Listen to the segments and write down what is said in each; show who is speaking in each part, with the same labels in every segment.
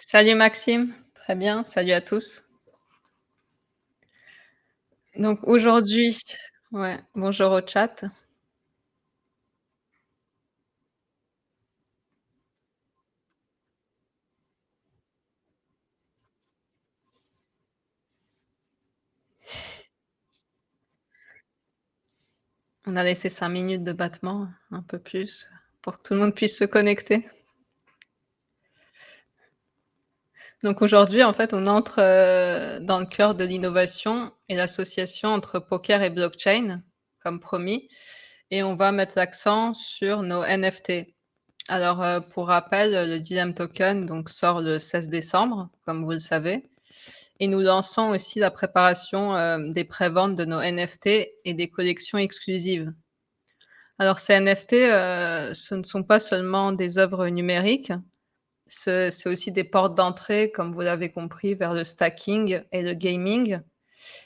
Speaker 1: Salut Maxime, très bien, salut à tous. Donc aujourd'hui ouais, bonjour au chat. On a laissé 5 minutes de battement, un peu plus, pour que tout le monde puisse se connecter. Donc aujourd'hui, en fait, on entre, dans le cœur de l'innovation et l'association entre poker et blockchain, comme promis, et on va mettre l'accent sur nos NFT. Alors, pour rappel, le Diem Token donc sort le 16 décembre, comme vous le savez. Et nous lançons aussi la préparation, des préventes de nos NFT et des collections exclusives. Alors ces NFT, ce ne sont pas seulement des œuvres numériques, c'est aussi des portes d'entrée, comme vous l'avez compris, vers le stacking et le gaming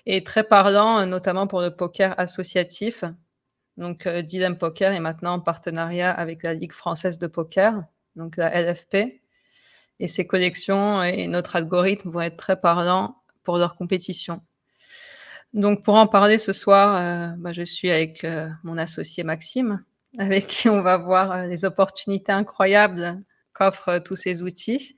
Speaker 1: et très parlant, notamment pour le poker associatif. Donc, Dilem Poker est maintenant en partenariat avec la Ligue française de poker, donc la LFP et ces collections et notre algorithme vont être très parlants pour leur compétition. Donc pour en parler ce soir, je suis avec, mon associé Maxime, avec qui on va voir, les opportunités incroyables qu'offrent, tous ces outils.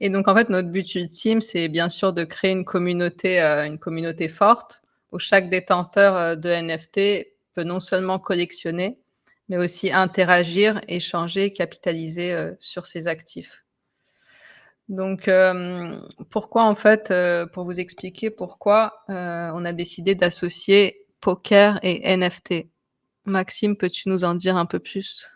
Speaker 1: Et donc en fait, notre but ultime, c'est bien sûr de créer une communauté forte où chaque détenteur, de NFT peut non seulement collectionner, mais aussi interagir, échanger, capitaliser, sur ses actifs. Donc, pourquoi en fait, pour vous expliquer pourquoi, on a décidé d'associer poker et NFT. Maxime, peux-tu nous en dire un peu plus?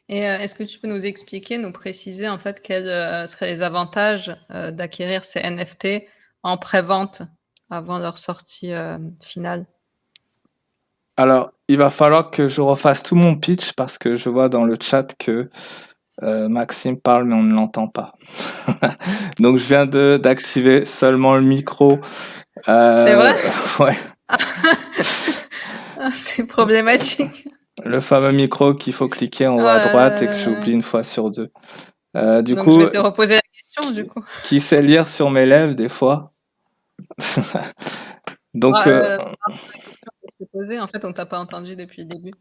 Speaker 1: Et est-ce que tu peux nous expliquer, nous préciser en fait quels, seraient les avantages, d'acquérir ces NFT en prévente avant leur sortie, finale?
Speaker 2: Alors, il va falloir que je refasse tout mon pitch parce que je vois dans le chat que Maxime parle mais on ne l'entend pas. Donc je viens d'activer seulement le micro.
Speaker 1: C'est vrai?
Speaker 2: Ouais,
Speaker 1: Ah, c'est problématique.
Speaker 2: le fameux micro qu'il faut cliquer en
Speaker 1: Oh
Speaker 2: haut à
Speaker 1: là
Speaker 2: droite
Speaker 1: là
Speaker 2: et que
Speaker 1: là
Speaker 2: j'oublie
Speaker 1: là.
Speaker 2: une fois sur deux. Du
Speaker 1: Donc je
Speaker 2: coup,
Speaker 1: vais te reposer la question du coup.
Speaker 2: qui sait lire sur mes lèvres des fois? Donc,
Speaker 1: Bah, poser. En fait, on t'a pas entendu depuis le début.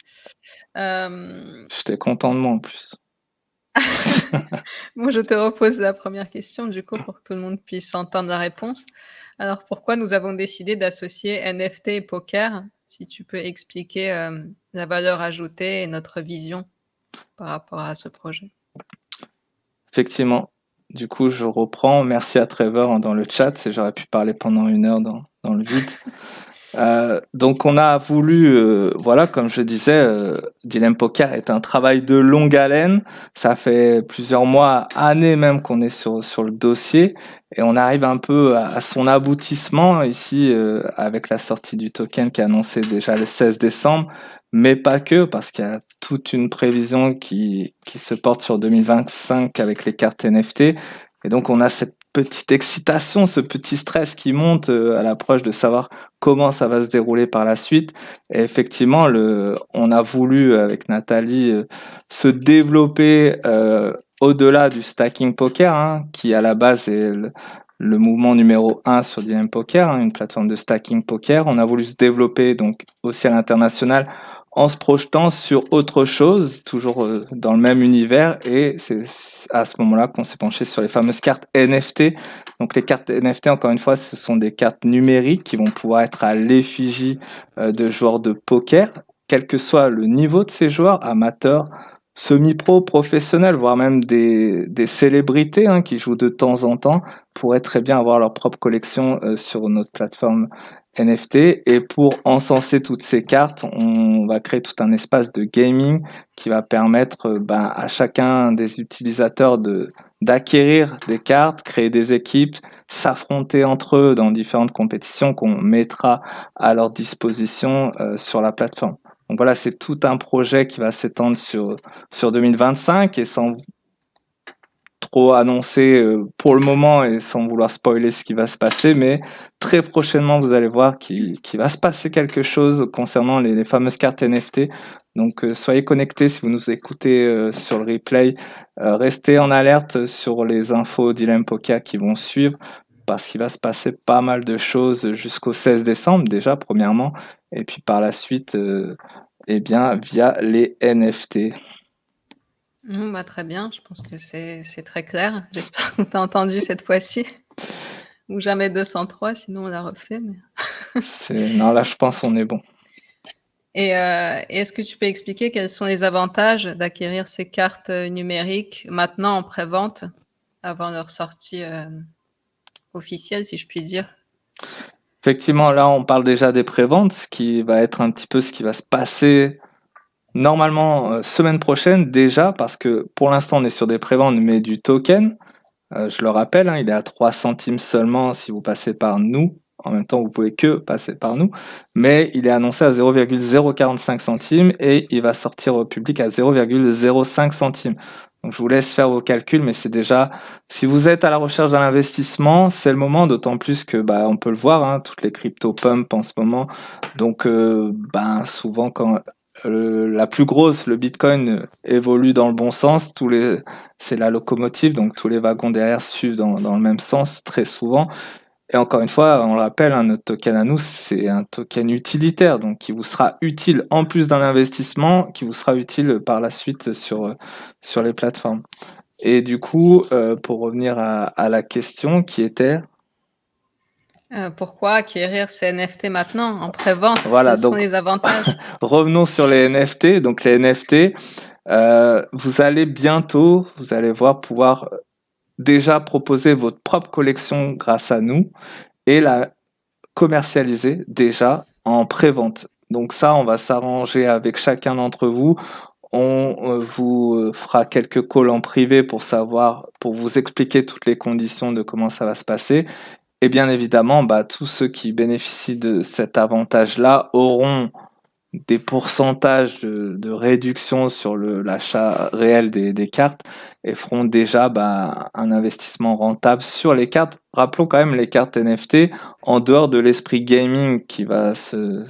Speaker 1: Hem,
Speaker 2: J'étais content de moi en plus.
Speaker 1: Moi, je te repose la première question, du coup, pour que tout le monde puisse entendre la réponse. Alors, pourquoi nous avons décidé d'associer NFT et poker? Si tu peux expliquer, la valeur ajoutée et notre vision par rapport à ce projet.
Speaker 2: Effectivement. Du coup, je reprends. Merci à Trevor dans le chat. J'aurais pu parler pendant 1 heure dans le vide. Donc on a voulu, voilà, comme je disais, Dilemme Poker est un travail de longue haleine. Ça fait plusieurs mois, années même qu'on est sur le dossier et on arrive un peu à son aboutissement ici avec la sortie du token qui est annoncé déjà le 16 décembre, mais pas que, parce qu'il y a toute une prévision qui se porte sur 2025 avec les cartes NFT. Et donc on a cette petite excitation, ce petit stress qui monte à l'approche de savoir comment ça va se dérouler par la suite. Et effectivement, on a voulu avec Nathalie se développer au-delà du stacking poker, hein, qui à la base est le mouvement numéro 1 sur DM Poker, hein, une plateforme de stacking poker. On a voulu se développer donc aussi à l'international en se projetant sur autre chose, toujours dans le même univers, et c'est à ce moment-là qu'on s'est penché sur les fameuses cartes NFT. Donc les cartes NFT, encore une fois, ce sont des cartes numériques qui vont pouvoir être à l'effigie de joueurs de poker, quel que soit le niveau de ces joueurs, amateurs, semi-pro, professionnels, voire même des célébrités hein, qui jouent de temps en temps, pourraient très bien avoir leur propre collection sur notre plateforme NFT. Et pour encenser toutes ces cartes, on va créer tout un espace de gaming qui va permettre à chacun des utilisateurs d'acquérir des cartes, créer des équipes, s'affronter entre eux dans différentes compétitions qu'on mettra à leur disposition sur la plateforme. Donc voilà, c'est tout un projet qui va s'étendre sur 2025 et sans trop annoncer pour le moment et sans vouloir spoiler ce qui va se passer, mais très prochainement vous allez voir qu'il va se passer quelque chose concernant les fameuses cartes NFT. Donc soyez connectés si vous nous écoutez sur le replay, restez en alerte sur les infos d'Ilem Poker qui vont suivre parce qu'il va se passer pas mal de choses jusqu'au 16 décembre déjà premièrement et puis par la suite eh bien via les NFT.
Speaker 1: Bah, très bien, je pense que c'est très clair. J'espère qu'on t'a entendu cette fois-ci. Ou jamais 203, sinon on la refait, mais
Speaker 2: Non, là, je pense on est bon.
Speaker 1: et est-ce que tu peux expliquer quels sont les avantages d'acquérir ces cartes, numériques maintenant en prévente, avant leur sortie, officielle, si je puis dire?
Speaker 2: Effectivement, là, on parle déjà des préventes, ce qui va être un petit peu ce qui va se passer normalement semaine prochaine déjà, parce que pour l'instant, on est sur des préventes, mais du token. Je le rappelle, hein, il est à 3 centimes seulement si vous passez par nous. En même temps, vous pouvez que passer par nous. Mais il est annoncé à 0,045 centimes et il va sortir au public à 0,05 centimes. Donc je vous laisse faire vos calculs, mais c'est déjà, si vous êtes à la recherche d'un investissement, c'est le moment, d'autant plus que on peut le voir, hein, toutes les crypto pump en ce moment. Donc souvent quand la plus grosse, le Bitcoin, évolue dans le bon sens, c'est la locomotive, donc tous les wagons derrière suivent dans le même sens très souvent. Et encore une fois, on le rappelle, hein, notre token à nous, c'est un token utilitaire, donc qui vous sera utile en plus d'un investissement, qui vous sera utile par la suite sur les plateformes. Et du coup, pour revenir à la question qui était...
Speaker 1: Pourquoi acquérir ces NFT maintenant en prévente?
Speaker 2: Voilà,
Speaker 1: Quels sont
Speaker 2: donc
Speaker 1: les avantages?
Speaker 2: revenons sur les NFT. Donc les NFT, vous allez bientôt, vous allez voir, pouvoir déjà proposer votre propre collection grâce à nous et la commercialiser déjà en pré-vente. Donc ça, on va s'arranger avec chacun d'entre vous. On vous fera quelques calls en privé pour vous expliquer toutes les conditions de comment ça va se passer. Et bien évidemment, tous ceux qui bénéficient de cet avantage-là auront des pourcentages de réduction sur l'achat réel des cartes et feront déjà un investissement rentable sur les cartes. Rappelons quand même les cartes NFT, en dehors de l'esprit gaming qui va se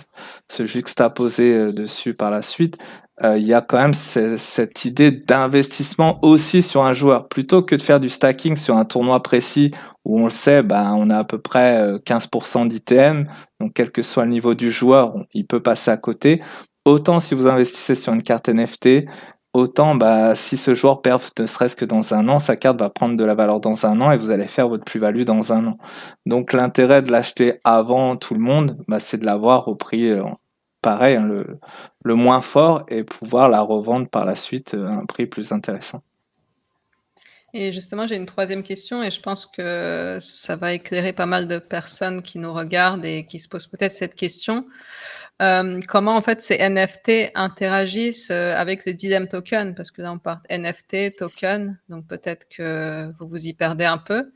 Speaker 2: juxtaposer dessus par la suite, il y a quand même cette idée d'investissement aussi sur un joueur. Plutôt que de faire du stacking sur un tournoi précis où on le sait, on a à peu près 15% d'ITM, Donc, quel que soit le niveau du joueur, il peut passer à côté. Autant si vous investissez sur une carte NFT, autant si ce joueur perd ne serait-ce que dans un an, sa carte va prendre de la valeur dans un an et vous allez faire votre plus-value dans un an. Donc l'intérêt de l'acheter avant tout le monde, c'est de l'avoir au prix pareil, hein, le moins fort, et pouvoir la revendre par la suite à un prix plus intéressant.
Speaker 1: Et justement, j'ai une troisième question et je pense que ça va éclairer pas mal de personnes qui nous regardent et qui se posent peut-être cette question. Comment en fait ces NFT interagissent, avec le Dilemme Token? Parce que là on parle NFT, token, donc peut-être que vous vous y perdez un peu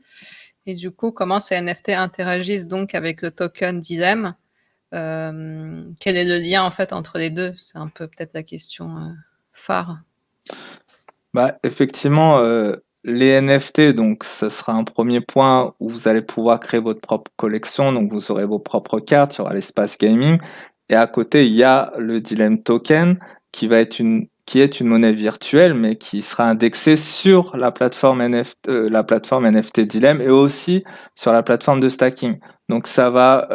Speaker 1: et du coup, comment ces NFT interagissent donc avec le token Dilemme? Quel est le lien en fait entre les 2? C'est un peu peut-être la question, phare.
Speaker 2: Effectivement, les NFT, donc ce sera un premier point où vous allez pouvoir créer votre propre collection, donc vous aurez vos propres cartes, il y aura l'espace gaming, et à côté il y a le Dilemme Token qui est une monnaie virtuelle, mais qui sera indexée sur la plateforme NFT Dilemme et aussi sur la plateforme de stacking. Donc ça va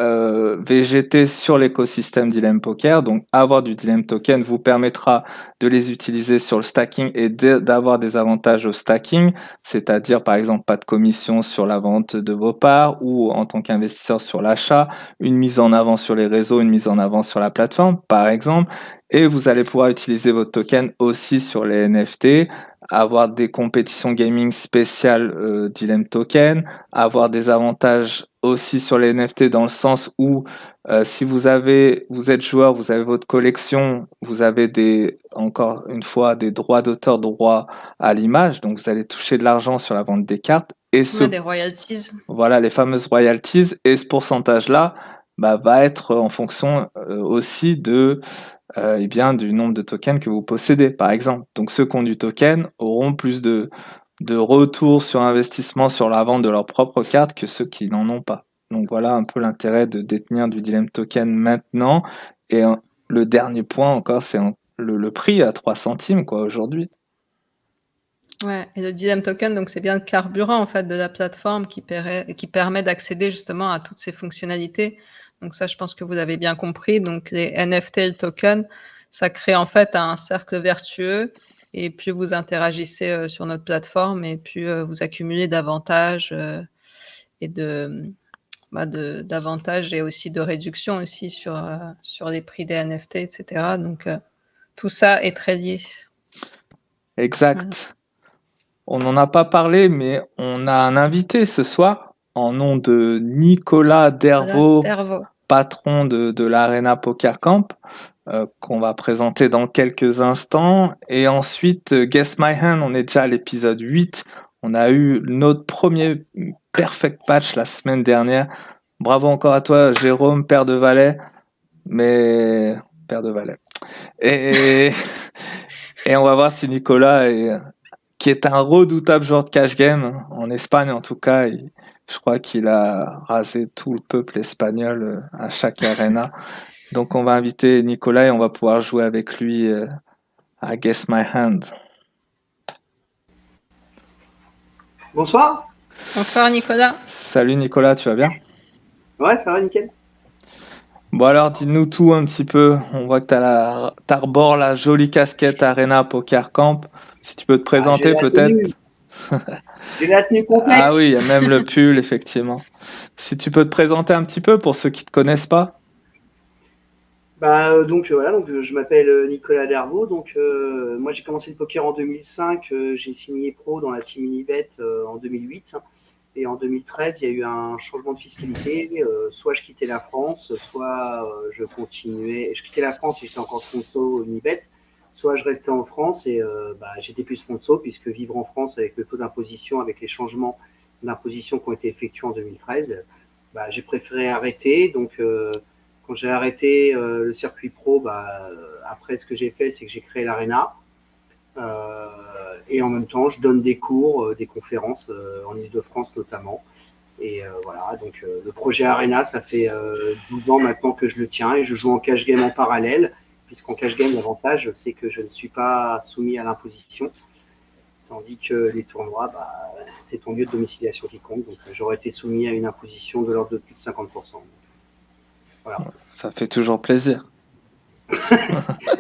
Speaker 2: végéter sur l'écosystème Dilemme Poker. Donc avoir du Dilemme Token vous permettra de les utiliser sur le stacking et d'avoir des avantages au stacking, c'est-à-dire par exemple pas de commission sur la vente de vos parts ou en tant qu'investisseur sur l'achat, une mise en avant sur les réseaux, une mise en avant sur la plateforme par exemple. Et vous allez pouvoir utiliser votre token aussi sur les NFT, avoir des compétitions gaming spéciales Dilemme Token, avoir des avantages aussi sur les NFT dans le sens où si vous êtes joueur, vous avez votre collection, vous avez encore une fois, des droits d'auteur, droits à l'image, donc vous allez toucher de l'argent sur la vente des cartes. Et
Speaker 1: Ouais, des royalties.
Speaker 2: voilà, les fameuses royalties, et ce pourcentage-là, va être en fonction aussi du nombre de tokens que vous possédez, par exemple. Donc ceux qui ont du token auront plus de retour sur investissement sur la vente de leurs propres cartes que ceux qui n'en ont pas. Donc voilà un peu l'intérêt de détenir du Dilemme Token maintenant. Et le dernier point encore, c'est le prix à 3 centimes quoi aujourd'hui.
Speaker 1: Ouais, et le Dilemme Token, donc c'est bien le carburant en fait de la plateforme qui permet d'accéder justement à toutes ces fonctionnalités. Donc ça, je pense que vous avez bien compris. Donc les NFT et le token, ça crée en fait un cercle vertueux et plus vous interagissez, sur notre plateforme et plus, vous accumulez d'avantages, et d'avantages et aussi de réduction aussi sur les prix des NFT et cetera. Donc tout ça est très lié. Voilà.
Speaker 2: Exact. On n'en a pas parlé, mais on a un invité ce soir en nom de Nicolas
Speaker 1: Voilà,
Speaker 2: Dervaux,
Speaker 1: Dervaux.
Speaker 2: patron de l'Arena Poker Camp, qu'on va présenter dans quelques instants. Et ensuite, Guess My Hand, on est déjà à l'épisode 8. On a eu notre premier perfect patch la semaine dernière. Bravo encore à toi, Jérôme, père de Valais. Mais père de Valais. Et, et on va voir si Nicolas qui est un redoutable joueur de cash game en Espagne en tout cas. Je crois qu'il a rasé tout le peuple espagnol à chaque arena. Donc on va inviter Nicolas et on va pouvoir jouer avec lui à Guess My Hand.
Speaker 3: Bonsoir.
Speaker 1: Bonsoir Nicolas.
Speaker 2: Salut Nicolas, tu vas bien?
Speaker 3: Ouais, ça va, nickel.
Speaker 2: Bon alors dis-nous tout un petit peu. On voit que t'arbores la jolie casquette Arena Poker Camp. Si tu peux te
Speaker 3: Ah, j'ai
Speaker 2: présenter
Speaker 3: la
Speaker 2: peut-être.
Speaker 3: tenue. J'ai la tenue
Speaker 2: Ah
Speaker 3: complète.
Speaker 2: oui, il y a même le pull effectivement. Si tu peux te présenter un petit peu pour ceux qui te connaissent pas.
Speaker 3: Voilà, je m'appelle Nicolas Dervaux. Moi j'ai commencé le poker en 2005, j'ai signé pro dans la team Unibet en 2008 et en 2013 il y a eu un changement de fiscalité. Soit je quittais la France, soit je continuais. Je quittais la France et j'étais encore sponsor Unibet. Soit je restais en France et j'étais plus sponsor puisque vivre en France avec le taux d'imposition, avec les changements d'imposition qui ont été effectués en 2013, j'ai préféré arrêter. Quand j'ai arrêté le circuit pro, après ce que j'ai fait, c'est que j'ai créé l'Arena. Et en même temps, je donne des cours, des conférences en Ile-de-France notamment. Et voilà, le projet Arena, ça fait 12 ans maintenant que je le tiens et je joue en cash game en parallèle, puisqu'en cash game, l'avantage, c'est que je ne suis pas soumis à l'imposition, tandis que les tournois, c'est ton lieu de domiciliation qui compte. Donc j'aurais été soumis à une imposition de l'ordre de plus de 50%. Voilà.
Speaker 2: Ça fait toujours plaisir.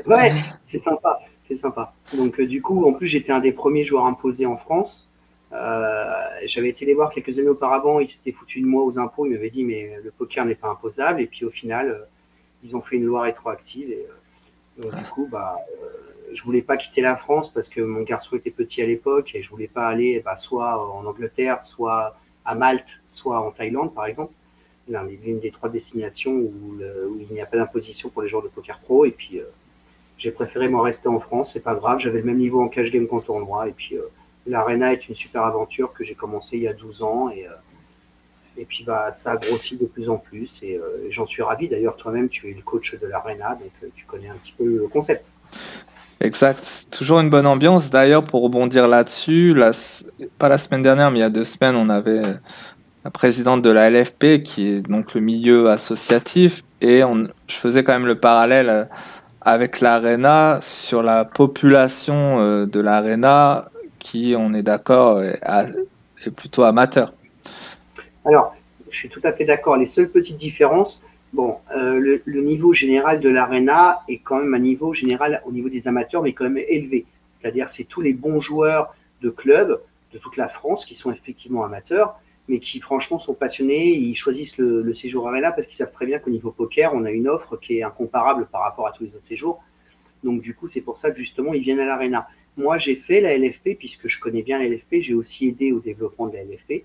Speaker 3: Ouais, c'est sympa, c'est sympa. Donc du coup, en plus, j'étais un des premiers joueurs imposés en France. J'avais été les voir quelques années auparavant, ils s'étaient foutus de moi aux impôts, ils m'avaient dit mais le poker n'est pas imposable. Et puis au final, ils ont fait une loi rétroactive. Et donc du coup, je voulais pas quitter la France parce que mon garçon était petit à l'époque et je voulais pas aller soit en Angleterre, soit à Malte, soit en Thaïlande par exemple. L'une des trois destinations où il n'y a pas d'imposition pour les joueurs de poker pro. Et puis j'ai préféré m'en rester en France, c'est pas grave, j'avais le même niveau en cash game qu'en tournoi. Et puis l'Arena est une super aventure que j'ai commencé il y a 12 ans. Et puis ça a grossi de plus en plus. Et j'en suis ravi. D'ailleurs, toi-même, tu es le coach de l'Arena, donc tu connais un petit peu le concept.
Speaker 2: Exact. Toujours une bonne ambiance. D'ailleurs, pour rebondir là-dessus, pas la semaine dernière, mais il y a 2 semaines, on avait la présidente de la LFP, qui est donc le milieu associatif, et je faisais quand même le parallèle avec l'Arena sur la population de l'Arena, qui, on est d'accord, est plutôt amateur.
Speaker 3: Alors, je suis tout à fait d'accord. Les seules petites différences, le niveau général de l'Arena est quand même un niveau général au niveau des amateurs, mais quand même élevé. C'est-à-dire, c'est tous les bons joueurs de clubs de toute la France qui sont effectivement amateurs, mais qui franchement sont passionnés. Ils choisissent le séjour Arena parce qu'ils savent très bien qu'au niveau poker, on a une offre qui est incomparable par rapport à tous les autres séjours. Donc du coup, c'est pour ça que justement, ils viennent à l'Arena. Moi, j'ai fait la LFP puisque je connais bien la LFP. J'ai aussi aidé au développement de la LFP.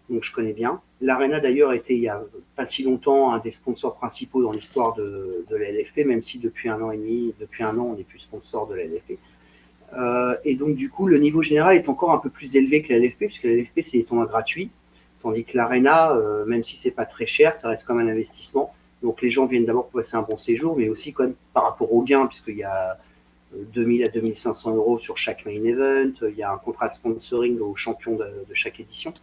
Speaker 3: Donc je connais bien. L'Arena d'ailleurs était il y a pas si longtemps un des sponsors principaux dans l'histoire de la LFP, même si depuis 1 an et demi, depuis 1 an, on n'est plus sponsor de la LFP. Et donc du coup, le niveau général est encore un peu plus élevé que la LFP, puisque la LFP c'est des tournois gratuits, tandis que l'Arena, même si c'est pas très cher, ça reste quand même un investissement. Donc les gens viennent d'abord pour passer un bon séjour, mais aussi quand même par rapport aux gains, puisqu'il y a 2000 à 2500 euros sur chaque main event, il y a un contrat de sponsoring aux champions de chaque édition.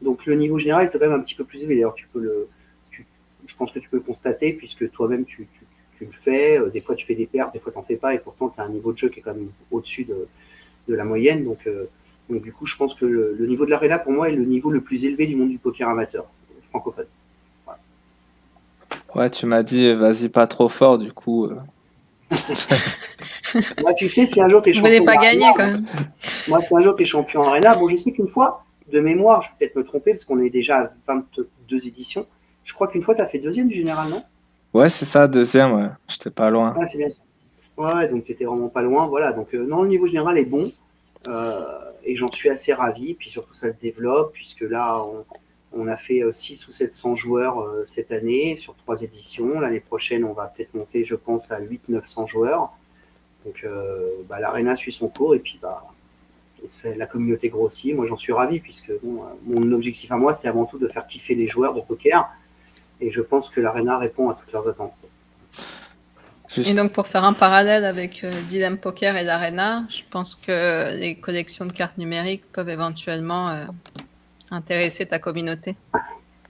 Speaker 3: Donc le niveau général est quand même un petit peu plus élevé. D'ailleurs, je pense que tu peux le constater puisque toi-même tu le fais. Des fois tu fais des pertes, des fois tu n'en fais pas, et pourtant tu as un niveau de jeu qui est quand même au-dessus de la moyenne. Donc du coup, je pense que le niveau de l'Arena pour moi est le niveau le plus élevé du monde du poker amateur francophone.
Speaker 2: Voilà. Ouais, tu m'as dit vas-y pas trop fort, du coup.
Speaker 3: Moi, tu sais, si un jour tu es champion.
Speaker 1: Vous voulez pas gagner quand même.
Speaker 3: Moi, si un jour tu es champion Arena, bon, je sais qu'une fois, de mémoire, je vais peut-être me tromper parce qu'on est déjà à 22 éditions. Je crois qu'une fois, tu as fait deuxième du général, non?
Speaker 2: Ouais, c'est ça, deuxième, ouais. J'étais pas loin.
Speaker 3: Ouais, c'est bien ça. Ouais, donc tu étais vraiment pas loin. Voilà, donc non, le niveau général est bon. Et j'en suis assez ravi. Puis surtout, ça se développe, puisque là, on a fait 600 ou 700 joueurs cette année sur 3 éditions. L'année prochaine, on va peut-être monter, je pense, à 800-900 joueurs. Donc l'Arena suit son cours, et puis la communauté grossit. Moi, j'en suis ravi, puisque mon objectif à moi, c'est avant tout de faire kiffer les joueurs de poker. Et je pense que l'Arena répond à toutes leurs attentes.
Speaker 1: Et donc, pour faire un parallèle avec Dilem Poker et l'Arena, je pense que les collections de cartes numériques peuvent éventuellement intéresser ta communauté.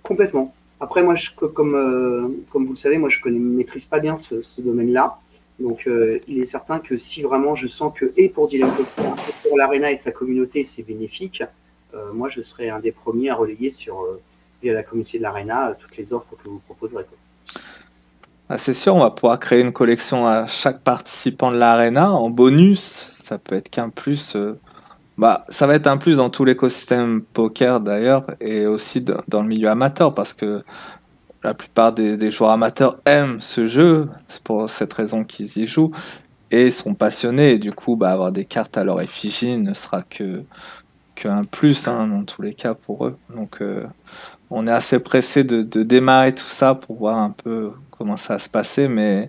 Speaker 3: Complètement. Après, moi, comme vous le savez, moi, je ne maîtrise pas bien ce domaine-là. Donc, il est certain que si vraiment je sens que, et pour Dilem Poker, et pour l'Arena et sa communauté, c'est bénéfique, moi, je serai un des premiers à relayer via la communauté de l'Arena toutes les offres que vous proposerez.
Speaker 2: Ah, c'est sûr, on va pouvoir créer une collection à chaque participant de l'Arena. En bonus, ça peut être qu'un plus. Ça va être un plus dans tout l'écosystème poker d'ailleurs, et aussi dans le milieu amateur, parce que la plupart des joueurs amateurs aiment ce jeu. C'est pour cette raison qu'ils y jouent et sont passionnés. Et du coup, avoir des cartes à leur effigie ne sera qu'un plus, hein, dans tous les cas pour eux. Donc, on est assez pressé de démarrer tout ça pour voir un peu comment ça va se passer, mais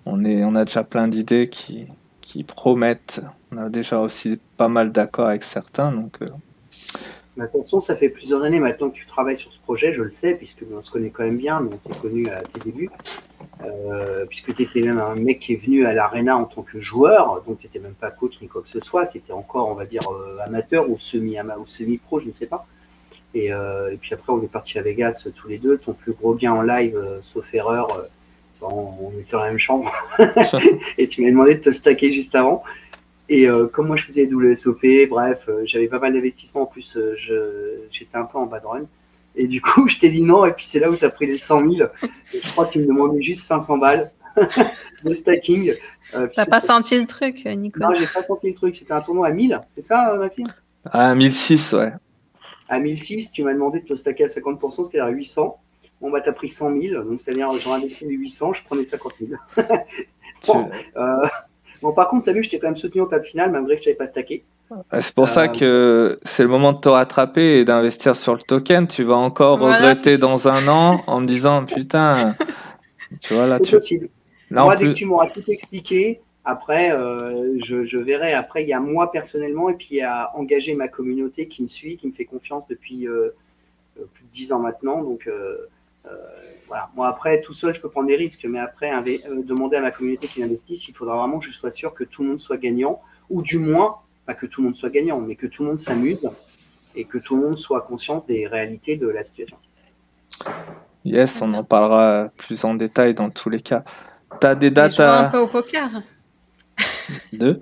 Speaker 2: on a déjà plein d'idées qui promettent. On a déjà aussi pas mal d'accords avec certains, donc.
Speaker 3: De toute façon, ça fait plusieurs années maintenant que tu travailles sur ce projet, je le sais, puisque on se connaît quand même bien, mais on s'est connus à tes débuts. Puisque tu étais même un mec qui est venu à l'Arena en tant que joueur, donc tu n'étais même pas coach ni quoi que ce soit, tu étais encore, on va dire, amateur ou semi-pro, je ne sais pas. Et puis après, on est parti à Vegas tous les deux. Ton plus gros gain en live, sauf erreur, on était dans la même chambre. Et tu m'as demandé de te stacker juste avant. Et comme moi je faisais WSOP, bref, j'avais pas mal d'investissements. En plus, j'étais un peu en bad run. Et du coup, je t'ai dit non, et puis c'est là où tu as pris les 100 000. Et je crois qu'il me demandait juste 500 balles de stacking.
Speaker 1: T'as pas senti le truc, Nicolas?
Speaker 3: Non, j'ai pas senti le truc. C'était un tournoi à 1000, c'est ça, Maxime?
Speaker 2: À 1006, ouais.
Speaker 3: À 1006, tu m'as demandé de te stacker à 50%, c'est-à-dire à 800. Bon, bah, t'as pris 100 000, donc c'est-à-dire j'en investi 800, je prenais 50 000. Bon, bon, par contre, t'as vu, je t'ai quand même soutenu en table finale, malgré que je t'avais pas stacké.
Speaker 2: C'est pour ça que c'est le moment de te rattraper et d'investir sur le token. Tu vas encore
Speaker 1: Voilà,
Speaker 2: regretter dans un an en me disant putain, tu vois là,
Speaker 3: C'est possible.
Speaker 2: là en
Speaker 3: Moi, dès que
Speaker 2: plus,
Speaker 3: tu m'auras tout expliqué, après, je verrai. Après, il y a moi personnellement, et puis il y a engager ma communauté qui me suit, qui me fait confiance depuis plus de 10 ans maintenant. Donc, voilà. Moi, après, tout seul, je peux prendre des risques, mais après, demander à ma communauté qui investisse, il faudra vraiment que je sois sûr que tout le monde soit gagnant, ou du moins, pas que tout le monde soit gagnant, mais que tout le monde s'amuse et que tout le monde soit conscient des réalités de la situation.
Speaker 2: yes, on en parlera plus en détail dans tous les cas. T'as des dates
Speaker 1: jouer un peu au poker.
Speaker 2: de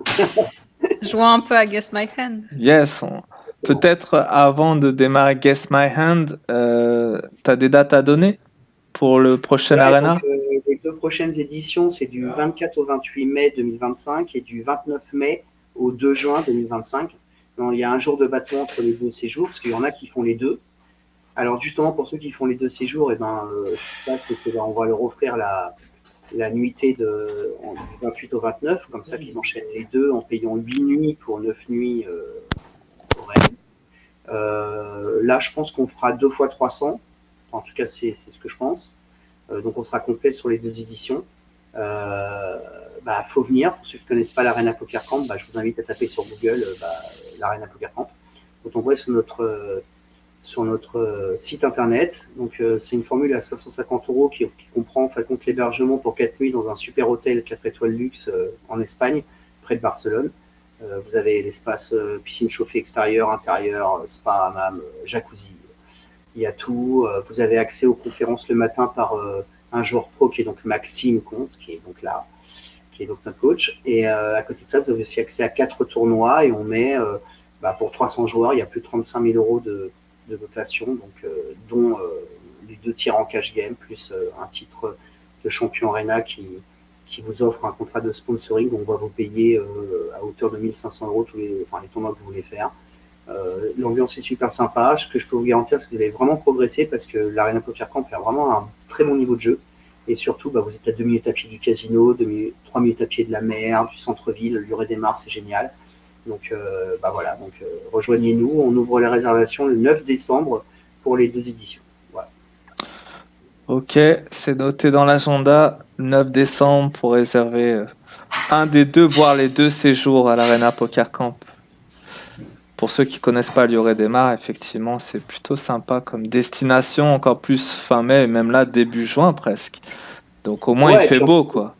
Speaker 1: Jouer un peu à Guess My Hand.
Speaker 2: Yes, peut-être avant de démarrer Guess My Hand, t'as des dates à donner pour le prochain Arena?
Speaker 3: Donc, les 2 prochaines éditions, c'est du 24 au 28 mai 2025 et du 29 mai au 2 juin 2025. Donc, il y a un jour de battement entre les 2 séjours, parce qu'il y en a qui font les deux. Alors justement, pour ceux qui font les 2 séjours, ce qui se passe, c'est qu'on va leur offrir la nuitée du 28 au 29, comme ça qu'ils enchaînent les deux en payant 8 nuits pour 9 nuits là, je pense qu'on fera 2 fois 300. En tout cas, c'est ce que je pense. Donc, on sera complet sur les 2 éditions. Faut venir. Pour ceux qui ne connaissent pas l'Arena Poker Camp, je vous invite à taper sur Google l'Arena Poker Camp. Quand on voit sur notre site internet. Donc, c'est une formule à 550 € qui comprend en fin de compte l'hébergement pour 4 nuits dans un super hôtel 4 étoiles luxe en Espagne, près de Barcelone. Vous avez l'espace piscine chauffée extérieure, intérieure, spa, hammam, jacuzzi. Il y a tout. Vous avez accès aux conférences le matin par un joueur pro qui est donc Maxime Comte, qui est donc là, qui est donc notre coach. Et à côté de ça, vous avez aussi accès à 4 tournois et on met pour 300 joueurs, il y a plus de 35 000 € de dotation, donc, dont les 2 tiers en cash game, plus un titre de champion Arena qui vous offre un contrat de sponsoring. On va vous payer à hauteur de 1 500 € les tournois que vous voulez faire. L'ambiance est super sympa. Ce que je peux vous garantir, c'est que vous allez vraiment progresser parce que l'Arena Poker Camp a vraiment un très bon niveau de jeu. Et surtout, vous êtes à 2 minutes à pied du casino, 3 minutes à pied de la mer, du centre-ville, le Luret des Mars, c'est génial. Donc, voilà. Donc, rejoignez-nous. On ouvre les réservations le 9 décembre pour les 2 éditions. Voilà.
Speaker 2: Ok, c'est noté dans l'agenda. 9 décembre pour réserver un des 2, voire les 2 séjours à l'Arena Poker Camp. Pour ceux qui connaissent pas Luret des Mars, effectivement, c'est plutôt sympa comme destination, encore plus fin mai, même là début juin presque. Donc au moins il fait beau, quoi.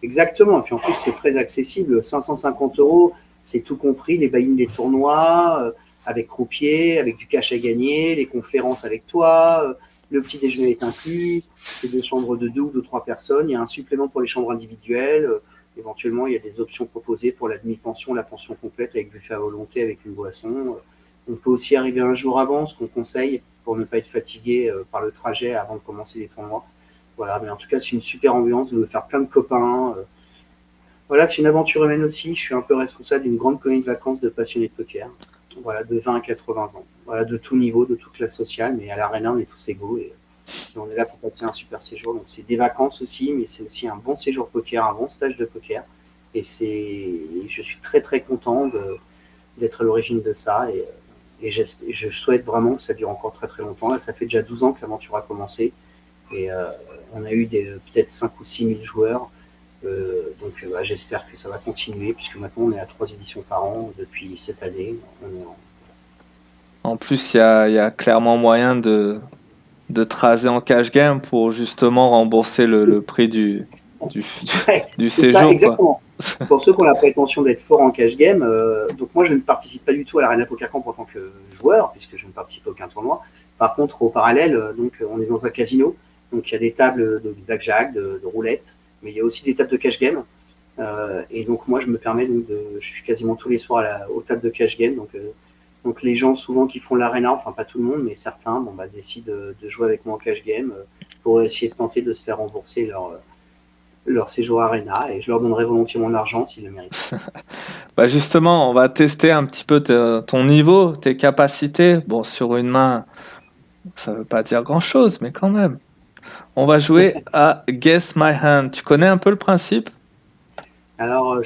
Speaker 3: Exactement. Et puis en plus, c'est très accessible. 550 €, c'est tout compris, les buy-in des tournois, avec croupier, avec du cash à gagner, les conférences avec toi, le petit déjeuner est inclus, c'est des chambres de 2 ou de 3 personnes, il y a un supplément pour les chambres individuelles, éventuellement il y a des options proposées pour la demi-pension, la pension complète avec buffet à volonté, avec une boisson. On peut aussi arriver un jour avant, ce qu'on conseille pour ne pas être fatigué par le trajet avant de commencer les tournois. Voilà, mais en tout cas, c'est une super ambiance, vous allez faire plein de copains. Voilà, c'est une aventure humaine aussi. Je suis un peu responsable d'une grande colonie de vacances de passionnés de poker. Voilà, de 20 à 80 ans. Voilà, de tout niveau, de toute classe sociale, mais à l'Arena, on est tous égaux et on est là pour passer un super séjour. Donc, c'est des vacances aussi, mais c'est aussi un bon séjour poker, un bon stage de poker. Et je suis très, très content d'être à l'origine de ça. Et je souhaite vraiment que ça dure encore très, très longtemps. Là, ça fait déjà 12 ans que l'aventure a commencé. Et on a eu peut-être 5 ou 6 000 joueurs. Donc j'espère que ça va continuer, puisque maintenant on est à 3 éditions par an depuis cette année.
Speaker 2: En plus, il y a clairement moyen de tracer en cash game pour justement rembourser le prix du séjour.
Speaker 3: Ça, exactement. Pour ceux qui ont la prétention d'être fort en cash game, donc moi je ne participe pas du tout à l'Arena Poker Camp en tant que joueur, puisque je ne participe à aucun tournoi. Par contre, au parallèle, donc on est dans un casino, donc il y a des tables de blackjack, de roulette, mais il y a aussi des tables de cash game. Et donc moi je me permets je suis quasiment tous les soirs aux tables de cash game. Donc Donc les gens souvent qui font l'arena, enfin pas tout le monde, mais certains, décident de jouer avec moi en cash game pour essayer de tenter de se faire rembourser leur séjour arena, et je leur donnerai volontiers mon argent s'ils le méritent.
Speaker 2: Bah justement, on va tester un petit peu ton niveau, tes capacités. Bon, sur une main, ça veut pas dire grand-chose, mais quand même. On va jouer à Guess My Hand. Tu connais un peu le principe?
Speaker 3: Alors,